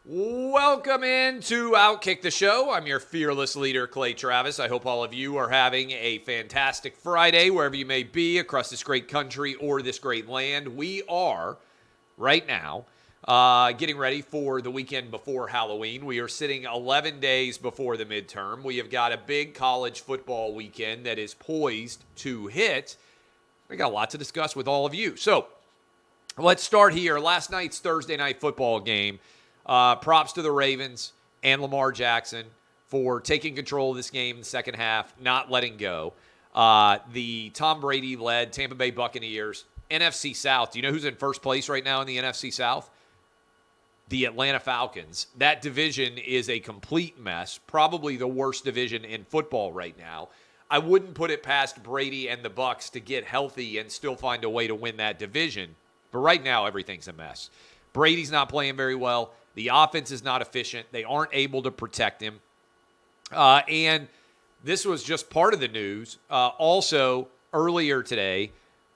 Welcome into OutKick the show. I'm your fearless leader, Clay Travis. I hope all of you are having a fantastic Friday, wherever you may be across this great country or this great land. We are, right now, getting ready for the weekend before Halloween. We are sitting 11 days before the midterm. We have got a big college football weekend that is poised to hit. We got a lot to discuss with all of you. So, let's start here. Last night's Thursday night football game. Props to the Ravens and Lamar Jackson for taking control of this game in the second half, not letting go. The Tom Brady-led Tampa Bay Buccaneers, NFC South. Do you know who's in first place right now in the NFC South? The Atlanta Falcons. That division is a complete mess, probably the worst division in football right now. I wouldn't put it past Brady and the Bucs to get healthy and still find a way to win that division. But right now, everything's a mess. Brady's not playing very well. The offense is not efficient. They aren't able to protect him. And this was just part of the news. Also, earlier today,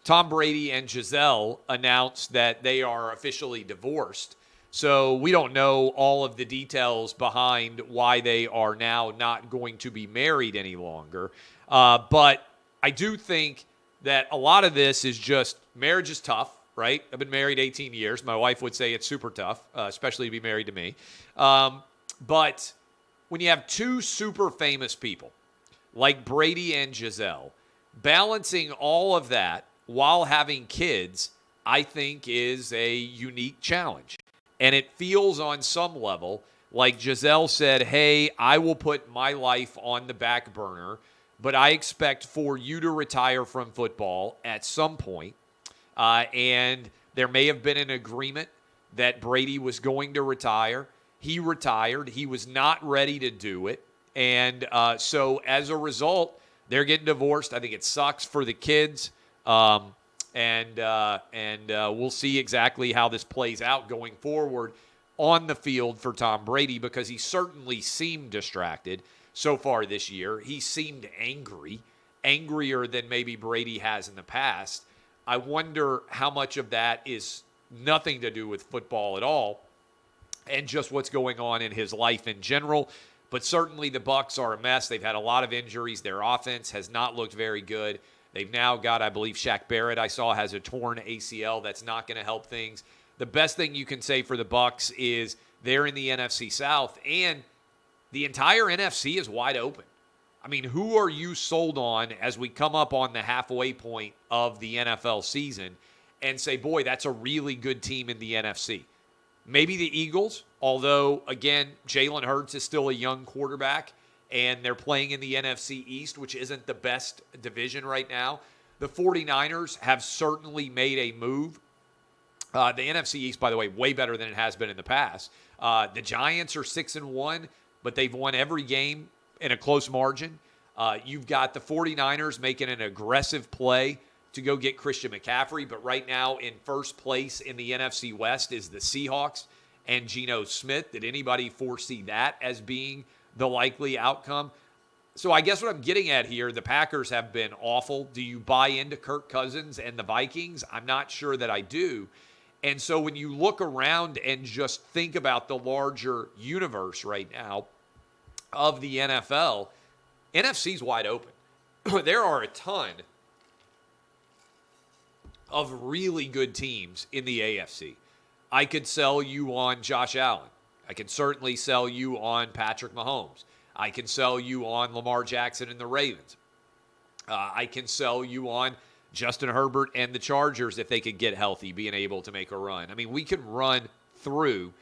Tom Brady and Giselle announced that they are officially divorced. So we don't know all of the details behind why they are now not going to be married any longer. But I do think that a lot of this is just marriage is tough. Right? I've been married 18 years. My wife would say it's super tough, especially to be married to me. But when you have two super famous people like Brady and Giselle, balancing all of that while having kids, I think is a unique challenge. And it feels on some level like Giselle said, hey, I will put my life on the back burner, but I expect for you to retire from football at some point. And there may have been an agreement that Brady was going to retire. He retired. He was not ready to do it. And so as a result, they're getting divorced. I think it sucks for the kids. And we'll see exactly how this plays out going forward on the field for Tom Brady, because he certainly seemed distracted so far this year. He seemed angry, angrier than maybe Brady has in the past. I wonder how much of that is nothing to do with football at all and just what's going on in his life in general. But certainly the Bucs are a mess. They've had a lot of injuries. Their offense has not looked very good. They've now got, I believe, Shaq Barrett, I saw, has a torn ACL. That's not going to help things. The best thing you can say for the Bucs is they're in the NFC South, and the entire NFC is wide open. I mean, who are you sold on as we come up on the halfway point of the NFL season and say, boy, that's a really good team in the NFC? Maybe the Eagles, although, again, Jalen Hurts is still a young quarterback, and they're playing in the NFC East, which isn't the best division right now. The 49ers have certainly made a move. The NFC East, by the way, way better than it has been in the past. The Giants are 6-1, but they've won every game in a close margin. You've got the 49ers making an aggressive play to go get Christian McCaffrey, but right now in first place in the NFC West is the Seahawks and Geno Smith. Did anybody foresee that as being the likely outcome? So I guess what I'm getting at here, the Packers have been awful. Do you buy into Kirk Cousins and the Vikings? I'm not sure that I do. And so when you look around and just think about the larger universe right now of the NFL, NFC's wide open. There are a ton of really good teams in the AFC. I could sell you on Josh Allen. I can certainly sell you on Patrick Mahomes. I can sell you on Lamar Jackson and the Ravens. I can sell you on Justin Herbert and the Chargers if they could get healthy, being able to make a run. I mean, we can run through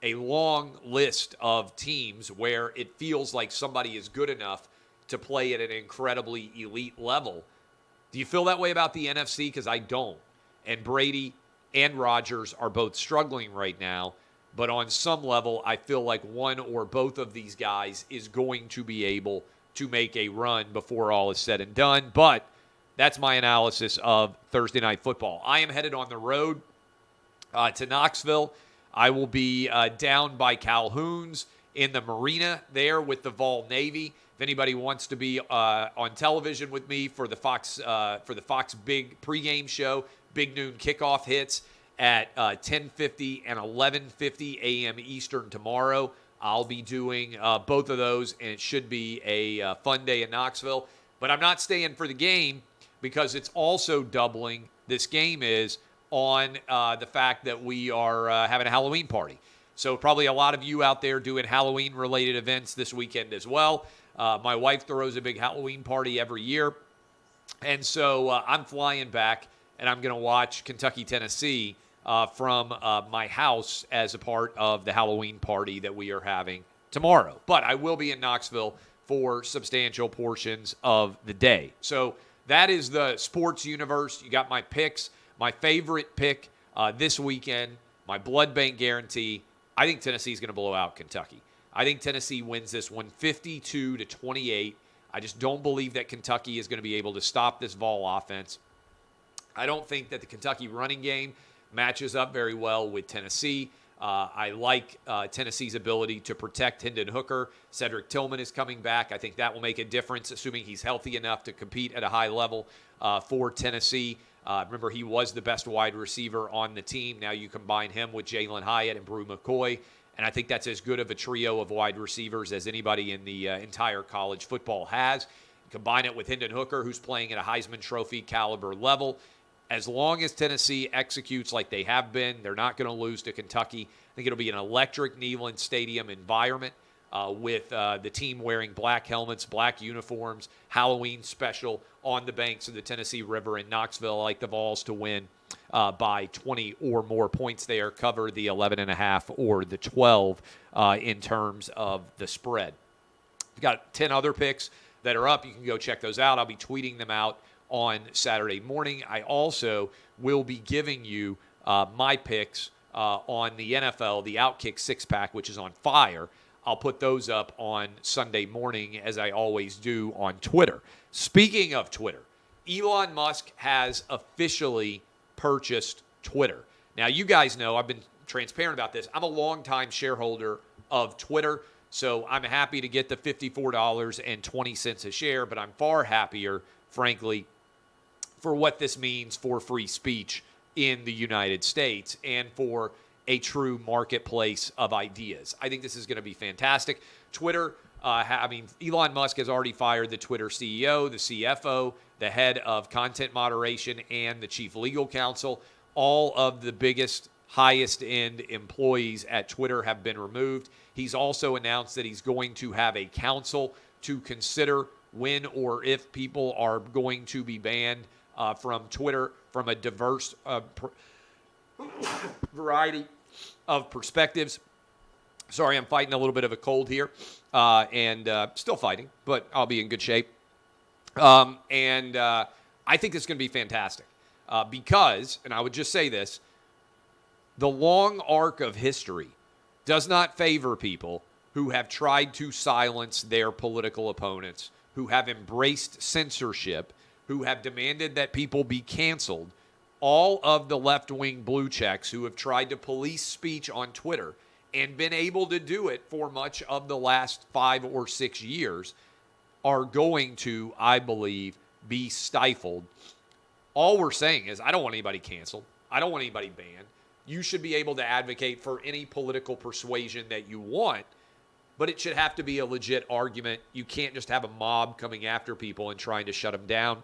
a long list of teams where it feels like somebody is good enough to play at an incredibly elite level. Do you feel that way about the NFC? Because I don't. And Brady and Rodgers are both struggling right now. But on some level, I feel like one or both of these guys is going to be able to make a run before all is said and done. But that's my analysis of Thursday Night Football. I am headed on the road to Knoxville. I will be down by Calhoun's in the marina there with the Vol Navy. If anybody wants to be on television with me for the Fox Big pregame show, Big Noon kickoff hits at 10:50 and 11:50 a.m. Eastern tomorrow. I'll be doing both of those, and it should be a fun day in Knoxville. But I'm not staying for the game because it's also doubling, this game is, on the fact that we are having a Halloween party. So probably a lot of you out there doing Halloween-related events this weekend as well. My wife throws a big Halloween party every year. And so I'm flying back, and I'm going to watch Kentucky, Tennessee from my house as a part of the Halloween party that we are having tomorrow. But I will be in Knoxville for substantial portions of the day. So that is the sports universe. You got my picks. My favorite pick this weekend, my blood bank guarantee, I think Tennessee is going to blow out Kentucky. I think Tennessee wins this one 52-28. I just don't believe that Kentucky is going to be able to stop this Vol offense. I don't think that the Kentucky running game matches up very well with Tennessee. I like Tennessee's ability to protect Hendon Hooker. Cedric Tillman is coming back. I think that will make a difference, assuming he's healthy enough to compete at a high level for Tennessee. Remember, he was the best wide receiver on the team. Now you combine him with Jalen Hyatt and Brew McCoy, and I think that's as good of a trio of wide receivers as anybody in the entire college football has. Combine it with Hendon Hooker, who's playing at a Heisman Trophy caliber level. As long as Tennessee executes like they have been, they're not going to lose to Kentucky. I think it'll be an electric Neyland Stadium environment with the team wearing black helmets, black uniforms, Halloween special on the banks of the Tennessee River in Knoxville. I like the Vols to win by 20 or more points there, cover the 11.5 or the 12 in terms of the spread. We've got 10 other picks that are up. You can go check those out. I'll be tweeting them out on Saturday morning. I also will be giving you my picks on the NFL, the OutKick six-pack, which is on fire. I'll put those up on Sunday morning, as I always do on Twitter. Speaking of Twitter, Elon Musk has officially purchased Twitter. Now, you guys know I've been transparent about this. I'm a longtime shareholder of Twitter, so I'm happy to get the $54.20 a share, but I'm far happier, frankly, for what this means for free speech in the United States and for a true marketplace of ideas. I think this is going to be fantastic. Twitter, Elon Musk has already fired the Twitter CEO, the CFO, the head of content moderation, and the chief legal counsel. All of the biggest, highest-end employees at Twitter have been removed. He's also announced that he's going to have a council to consider when or if people are going to be banned from Twitter from a diverse variety of perspectives. Sorry, I'm fighting a little bit of a cold here, and still fighting, but I'll be in good shape. I think this is going to be fantastic because, and I would just say this, the long arc of history does not favor people who have tried to silence their political opponents, who have embraced censorship, who have demanded that people be canceled. All of the left-wing blue checks who have tried to police speech on Twitter and been able to do it for much of the last 5 or 6 years are going to, I believe, be stifled. All we're saying is I don't want anybody canceled. I don't want anybody banned. You should be able to advocate for any political persuasion that you want, but it should have to be a legit argument. You can't just have a mob coming after people and trying to shut them down.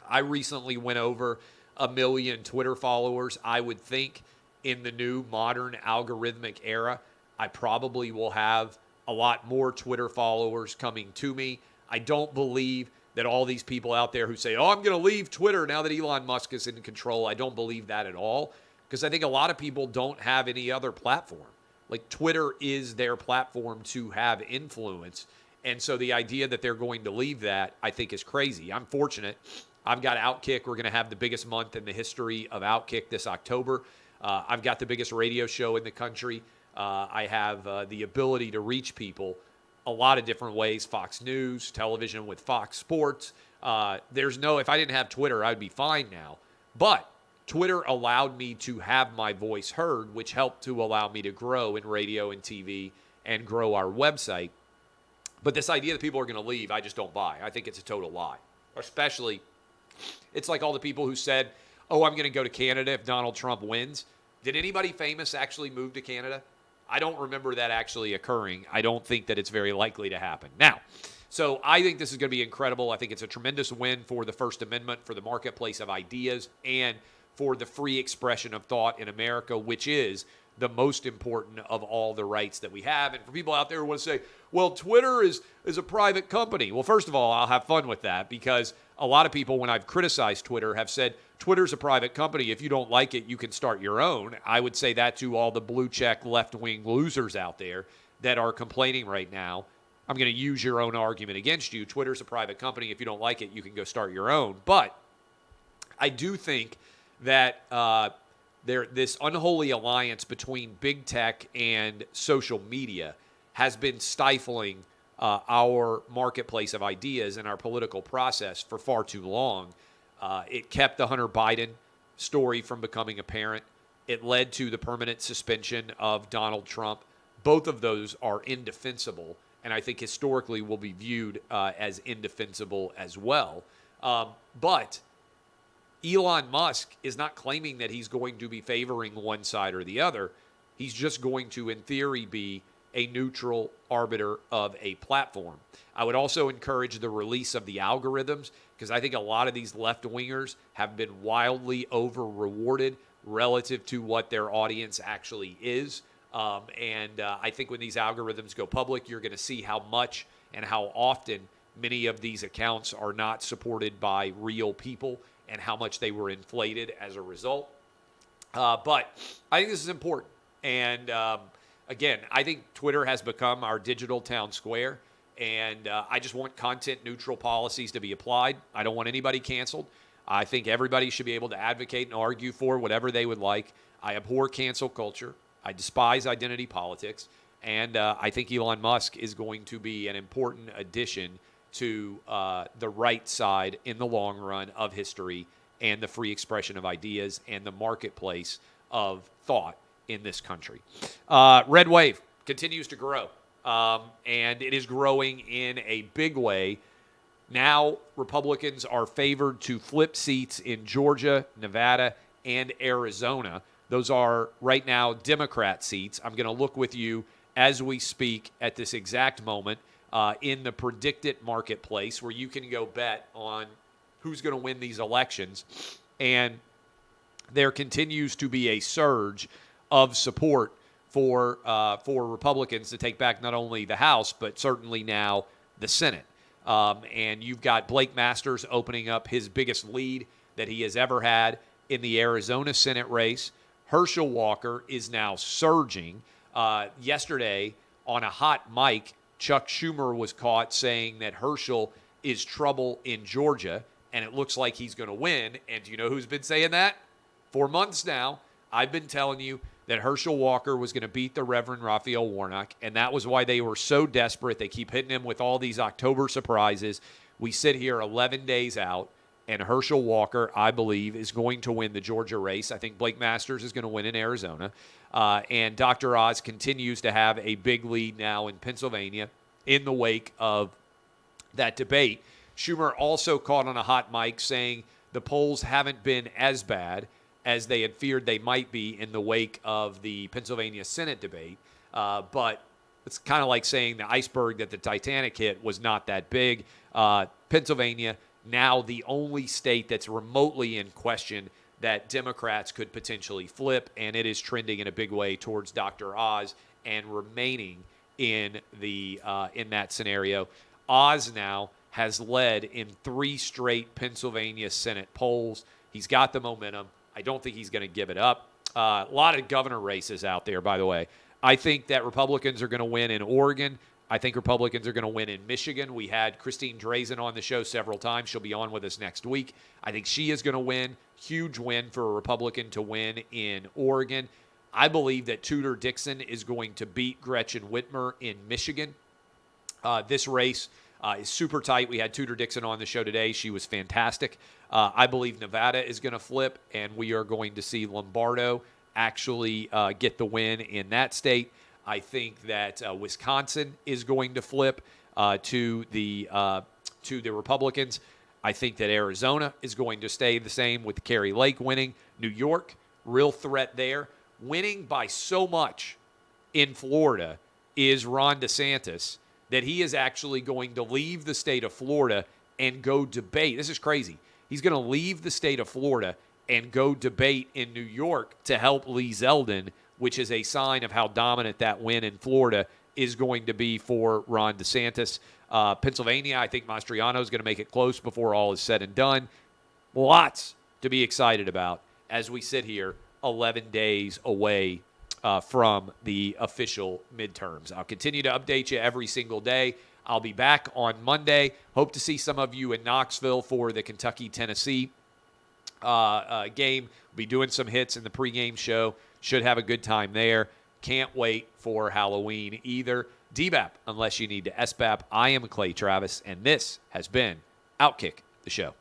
I recently went over 1 million Twitter followers. I would think in the new modern algorithmic era, I probably will have a lot more Twitter followers coming to me. I don't believe that all these people out there who say, oh, I'm going to leave Twitter now that Elon Musk is in control. I don't believe that at all, because I think a lot of people don't have any other platform. Like, Twitter is their platform to have influence. And so the idea that they're going to leave that, I think, is crazy. I'm fortunate. I've got OutKick. We're going to have the biggest month in the history of OutKick this October. I've got the biggest radio show in the country. I have the ability to reach people a lot of different ways. Fox News, television with Fox Sports. If I didn't have Twitter, I'd be fine now. But Twitter allowed me to have my voice heard, which helped to allow me to grow in radio and TV and grow our website. But this idea that people are going to leave, I just don't buy. I think it's a total lie. Especially, it's like all the people who said, oh, I'm going to go to Canada if Donald Trump wins. Did anybody famous actually move to Canada? I don't remember that actually occurring. I don't think that it's very likely to happen. Now, so I think this is going to be incredible. I think it's a tremendous win for the First Amendment, for the marketplace of ideas, and for the free expression of thought in America, which is the most important of all the rights that we have. And for people out there who want to say, well, Twitter is a private company. Well, first of all, I'll have fun with that, because a lot of people, when I've criticized Twitter, have said, Twitter's a private company. If you don't like it, you can start your own. I would say that to all the blue check left-wing losers out there that are complaining right now. I'm going to use your own argument against you. Twitter's a private company. If you don't like it, you can go start your own. But I do think that this unholy alliance between big tech and social media has been stifling our marketplace of ideas and our political process for far too long. It kept the Hunter Biden story from becoming apparent. It led to the permanent suspension of Donald Trump. Both of those are indefensible, and I think historically will be viewed as indefensible as well. But Elon Musk is not claiming that he's going to be favoring one side or the other. He's just going to, in theory, be a neutral arbiter of a platform. I would also encourage the release of the algorithms, because I think a lot of these left-wingers have been wildly over-rewarded relative to what their audience actually is. I think when these algorithms go public, you're going to see how much and how often many of these accounts are not supported by real people and how much they were inflated as a result. But I think this is important. And again, I think Twitter has become our digital town square. And I just want content-neutral policies to be applied. I don't want anybody canceled. I think everybody should be able to advocate and argue for whatever they would like. I abhor cancel culture. I despise identity politics. And I think Elon Musk is going to be an important addition to the right side in the long run of history and the free expression of ideas and the marketplace of thought in this country. Red wave continues to grow. And it is growing in a big way. Now, Republicans are favored to flip seats in Georgia, Nevada, and Arizona. Those are right now Democrat seats. I'm going to look with you as we speak at this exact moment in the predicted marketplace, where you can go bet on who's going to win these elections. And there continues to be a surge of support for Republicans to take back not only the House, but certainly now the Senate. And you've got Blake Masters opening up his biggest lead that he has ever had in the Arizona Senate race. Herschel Walker is now surging. Yesterday, on a hot mic, Chuck Schumer was caught saying that Herschel is trouble in Georgia, and it looks like he's going to win. And do you know who's been saying that? For months now, I've been telling you that Herschel Walker was going to beat the Reverend Raphael Warnock, and that was why they were so desperate. They keep hitting him with all these October surprises. We sit here 11 days out, and Herschel Walker, I believe, is going to win the Georgia race. I think Blake Masters is going to win in Arizona. And Dr. Oz continues to have a big lead now in Pennsylvania in the wake of that debate. Schumer also caught on a hot mic saying the polls haven't been as bad as they had feared they might be in the wake of the Pennsylvania Senate debate. But it's kind of like saying the iceberg that the Titanic hit was not that big. Pennsylvania, now the only state that's remotely in question that Democrats could potentially flip, and it is trending in a big way towards Dr. Oz and remaining in that scenario. Oz now has led in 3 straight Pennsylvania Senate polls. He's got the momentum. I don't think he's going to give it up. A lot of governor races out there, by the way. I think that Republicans are going to win in Oregon. I think Republicans are going to win in Michigan. We had Christine Drazen on the show several times. She'll be on with us next week. I think she is going to win. Huge win for a Republican to win in Oregon. I believe that Tudor Dixon is going to beat Gretchen Whitmer in Michigan. This race is super tight. We had Tudor Dixon on the show today. She was fantastic. I believe Nevada is going to flip, and we are going to see Lombardo actually get the win in that state. I think that Wisconsin is going to flip to the Republicans. I think that Arizona is going to stay the same with Kerry Lake winning. New York, real threat there. Winning by so much in Florida is Ron DeSantis that he is actually going to leave the state of Florida and go debate. This is crazy. He's going to leave the state of Florida and go debate in New York to help Lee Zeldin, which is a sign of how dominant that win in Florida is going to be for Ron DeSantis. Pennsylvania, I think Mastriano is going to make it close before all is said and done. Lots to be excited about as we sit here 11 days away from the official midterms. I'll continue to update you every single day. I'll be back on Monday. Hope to see some of you in Knoxville for the Kentucky-Tennessee game. We'll be doing some hits in the pregame show. Should have a good time there. Can't wait for Halloween either. DBAP, unless you need to SBAP. I am Clay Travis, and this has been OutKick, the show.